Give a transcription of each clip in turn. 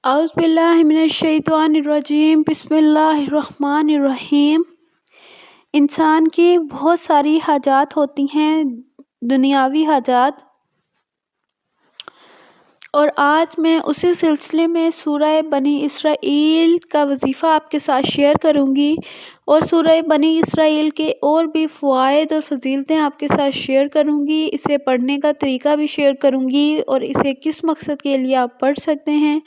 اعوذ باللہ من الشیطان الرجیم، بسم اللہ الرحمن الرحیم۔ انسان کی بہت ساری حاجات ہوتی ہیں، دنیاوی حاجات، اور آج میں اسی سلسلے میں سورہ بنی اسرائیل کا وظیفہ آپ کے ساتھ شیئر کروں گی، اور سورہ بنی اسرائیل کے اور بھی فوائد اور فضیلتیں آپ کے ساتھ شیئر کروں گی۔ اسے پڑھنے کا طریقہ بھی شیئر کروں گی، اور اسے کس مقصد کے لیے آپ پڑھ سکتے ہیں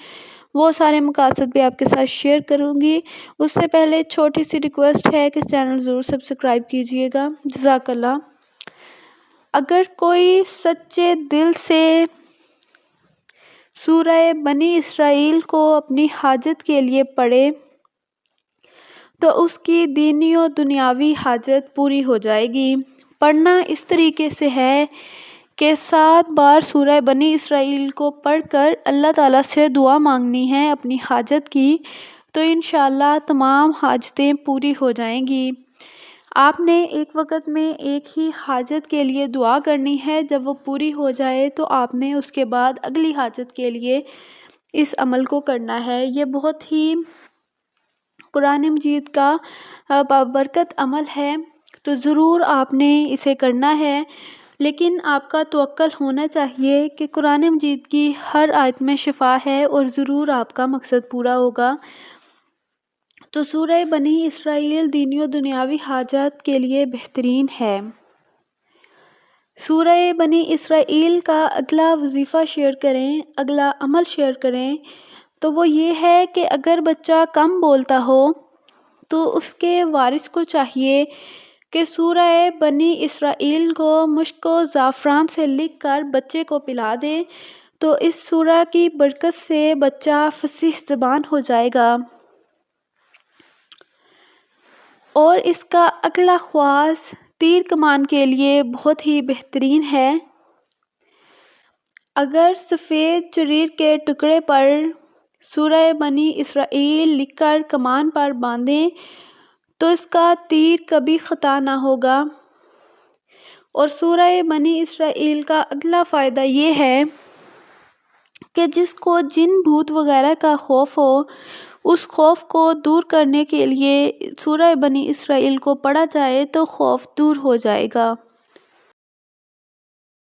وہ سارے مقاصد بھی آپ کے ساتھ شیئر کروں گی۔ اس سے پہلے چھوٹی سی ریکویسٹ ہے کہ چینل ضرور سبسکرائب کیجئے گا، جزاک اللہ۔ اگر کوئی سچے دل سے سورہ بنی اسرائیل کو اپنی حاجت کے لیے پڑھے تو اس کی دینی و دنیاوی حاجت پوری ہو جائے گی۔ پڑھنا اس طریقے سے ہے کہ 7 بار سورہ بنی اسرائیل کو پڑھ کر اللہ تعالیٰ سے دعا مانگنی ہے اپنی حاجت کی، تو انشاءاللہ تمام حاجتیں پوری ہو جائیں گی۔ آپ نے ایک وقت میں ایک ہی حاجت کے لیے دعا کرنی ہے، جب وہ پوری ہو جائے تو آپ نے اس کے بعد اگلی حاجت کے لیے اس عمل کو کرنا ہے۔ یہ بہت ہی قرآن مجید کا بابرکت عمل ہے، تو ضرور آپ نے اسے کرنا ہے، لیکن آپ کا توکل ہونا چاہیے کہ قرآن مجید کی ہر آیت میں شفا ہے اور ضرور آپ کا مقصد پورا ہوگا۔ تو سورہ بنی اسرائیل دینی و دنیاوی حاجات کے لیے بہترین ہے۔ سورہ بنی اسرائیل کا اگلا وظیفہ شیئر کریں، اگلا عمل شیئر کریں، تو وہ یہ ہے کہ اگر بچہ کم بولتا ہو تو اس کے وارث کو چاہیے کہ سورہ بنی اسرائیل کو مشک و زعفران سے لکھ کر بچے کو پلا دے، تو اس سورہ کی برکت سے بچہ فصیح زبان ہو جائے گا۔ اور اس کا اگلا خواص تیر کمان کے لیے بہت ہی بہترین ہے۔ اگر سفید چریر کے ٹکڑے پر سورہ بنی اسرائیل لکھ کر کمان پر باندھیں تو اس کا تیر کبھی خطا نہ ہوگا۔ اور سورہ بنی اسرائیل کا اگلا فائدہ یہ ہے کہ جس کو جن بھوت وغیرہ کا خوف ہو، اس خوف کو دور کرنے کے لیے سورہ بنی اسرائیل کو پڑھا جائے تو خوف دور ہو جائے گا۔